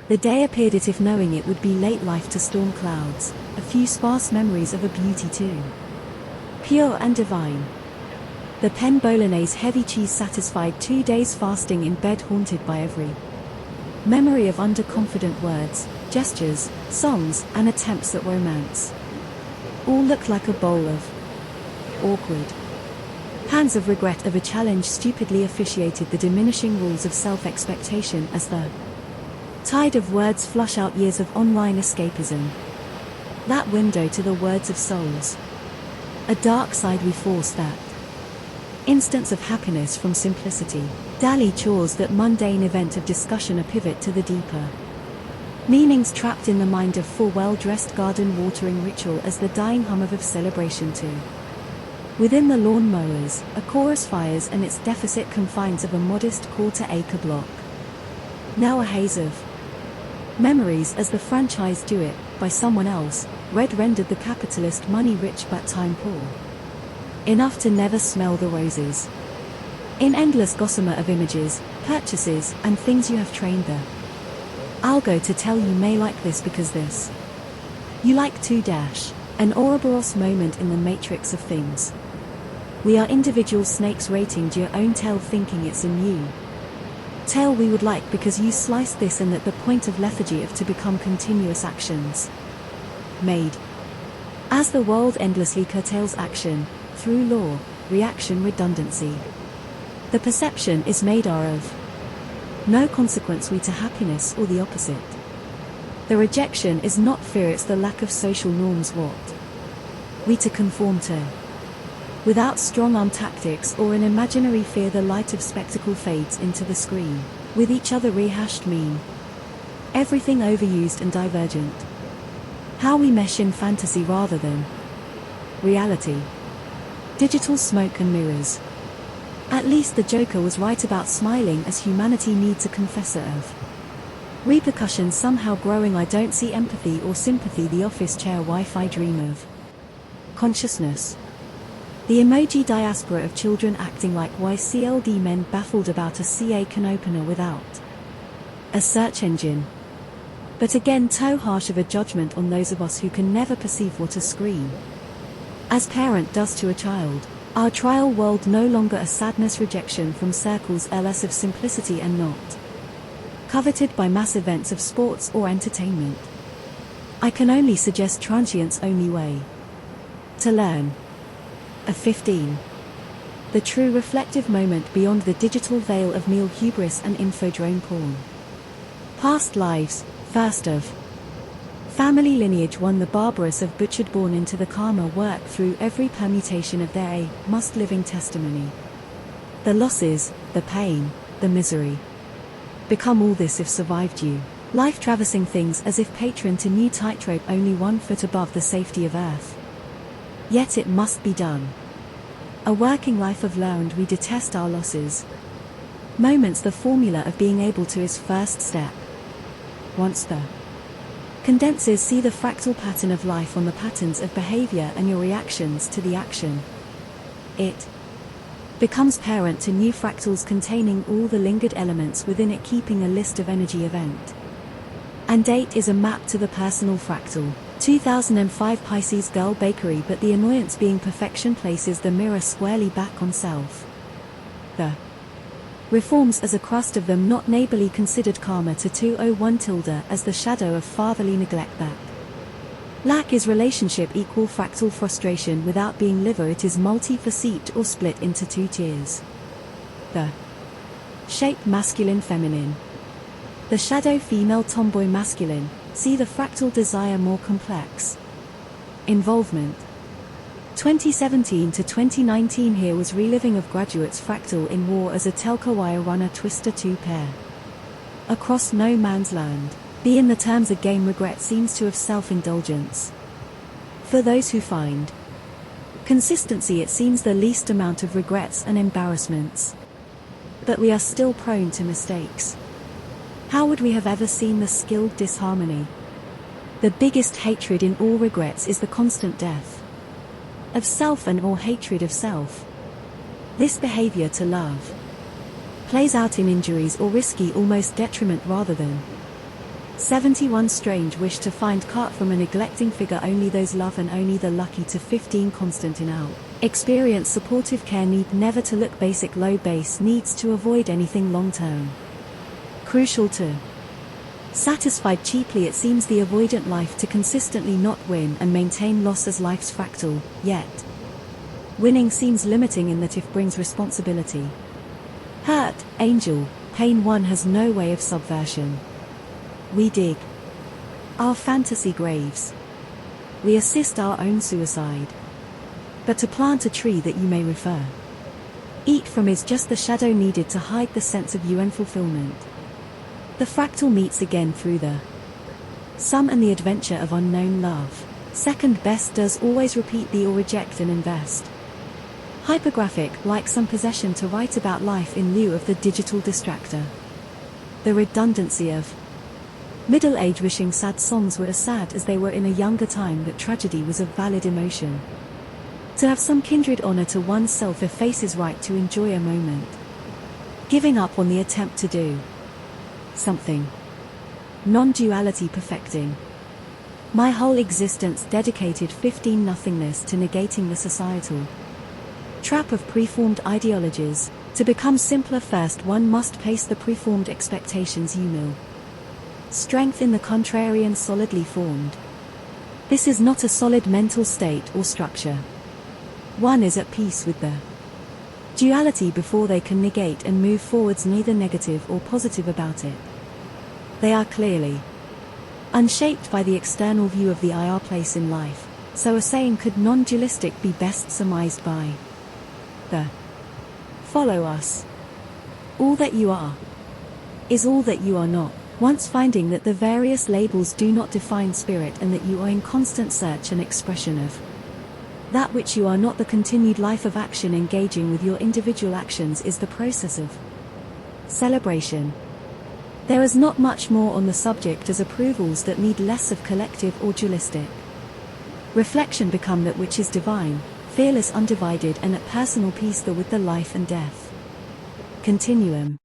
The day appeared as if knowing it would be late life to storm clouds, a few sparse memories of a beauty too pure and divine. The pen bolognese heavy cheese satisfied 2 days fasting in bed haunted by every memory of underconfident words, gestures, songs, and attempts at romance. All look like a bowl of awkward pans of regret of a challenge stupidly officiated the diminishing rules of self-expectation as the tide of words flush out years of online escapism. That window to the words of souls. A dark side we force that instance of happiness from simplicity. Daily chores that mundane event of discussion a pivot to the deeper meanings trapped in the mind of full well-dressed garden watering ritual as the dying hum of celebration too. Within the lawn mowers, a chorus fires and its deficit confines of a modest quarter-acre block. Now a haze of memories as the franchise do it, by someone else, red-rendered the capitalist money-rich but time-poor. Enough to never smell the roses. In endless gossamer of images, purchases, and things you have trained the algo to tell you may like this because this. You like to dash. An Ouroboros moment in the matrix of things. We are individual snakes rating your own tail thinking it's in you. Tail we would like because you sliced this and at the point of lethargy of to become continuous actions. Made. As the world endlessly curtails action, through law, reaction redundancy. The perception is made of no consequence we to happiness or the opposite. The rejection is not fear, it's the lack of social norms what we to conform to. Without strong-arm tactics or an imaginary fear, the light of spectacle fades into the screen, with each other rehashed mean. Everything overused and divergent. How we mesh in fantasy rather than reality. Digital smoke and mirrors. At least the Joker was right about smiling as humanity needs a confessor of repercussions somehow growing. I don't see empathy or sympathy, the office chair Wi-Fi dream of consciousness. The emoji diaspora of children acting like YCLD men baffled about a CA can opener without a search engine. But again, too harsh of a judgment on those of us who can never perceive what a screen as parent does to a child. Our trial world no longer a sadness rejection from circles LS of simplicity and not coveted by mass events of sports or entertainment. I can only suggest transient's only way to learn. A 15. The true reflective moment beyond the digital veil of meal hubris and infodrome porn. Past lives, first of family lineage one, the barbarous of butchered born into the karma work through every permutation of their must living testimony. The losses, the pain, the misery. Become all this if survived you. Life traversing things as if patron to new tightrope only 1 foot above the safety of earth. Yet it must be done. A working life of learned we detest our losses. Moments the formula of being able to is first step. Once the condenses see the fractal pattern of life on the patterns of behavior and your reactions to the action. It becomes parent to new fractals containing all the lingered elements within it, keeping a list of energy event. And date is a map to the personal fractal. 2005 Pisces Girl Bakery, but the annoyance being perfection places the mirror squarely back on self. The reforms as a crust of them not neighborly considered karma to 201 tilde as the shadow of fatherly neglect that lack is relationship equal fractal frustration without being liver, it is multi-facet or split into 2 tiers. The shape masculine feminine. The shadow female tomboy masculine, see the fractal desire more complex. Involvement. 2017 to 2019 here was reliving of graduates fractal in war as a telco wire runner twister 2 pair. Across no man's land. Be in the terms a game regret seems to have self-indulgence. For those who find consistency, it seems the least amount of regrets and embarrassments. But we are still prone to mistakes. How would we have ever seen the skilled disharmony? The biggest hatred in all regrets is the constant death of self and or hatred of self. This behavior to love plays out in injuries or risky almost detriment rather than 71 strange wish to find cart from a neglecting figure, only those love and only the lucky to 15 constant in out. Experience supportive care, need never to look basic, low base needs to avoid anything long term. Crucial to satisfied cheaply, it seems the avoidant life to consistently not win and maintain loss as life's fractal, yet winning seems limiting in that if brings responsibility. Hurt, angel, pain, one has no way of subversion. We dig our fantasy graves. We assist our own suicide. But to plant a tree that you may refer, eat from is just the shadow needed to hide the sense of UN fulfillment. The fractal meets again through the sum and the adventure of unknown love. Second best does always repeat the or reject and invest. Hypergraphic, like some possession to write about life in lieu of the digital distractor. The redundancy of middle age wishing sad songs were as sad as they were in a younger time, that tragedy was a valid emotion. To have some kindred honor to oneself effaces right to enjoy a moment. Giving up on the attempt to do something. Non-duality perfecting. My whole existence dedicated 15 nothingness to negating the societal trap of preformed ideologies. To become simpler first one must pace the preformed expectations you mill. Strength in the contrarian solidly formed. This is not a solid mental state or structure. One is at peace with the duality before they can negate and move forwards, neither negative or positive about it. They are clearly unshaped by the external view of the IR place in life, so a saying could non-dualistic be best surmised by the follow us. All that you are is all that you are not. Once finding that the various labels do not define spirit and that you are in constant search and expression of that which you are not, the continued life of action engaging with your individual actions is the process of celebration. There is not much more on the subject as approvals that need less of collective or dualistic reflection become that which is divine, fearless, undivided and at personal peace with the life and death continuum.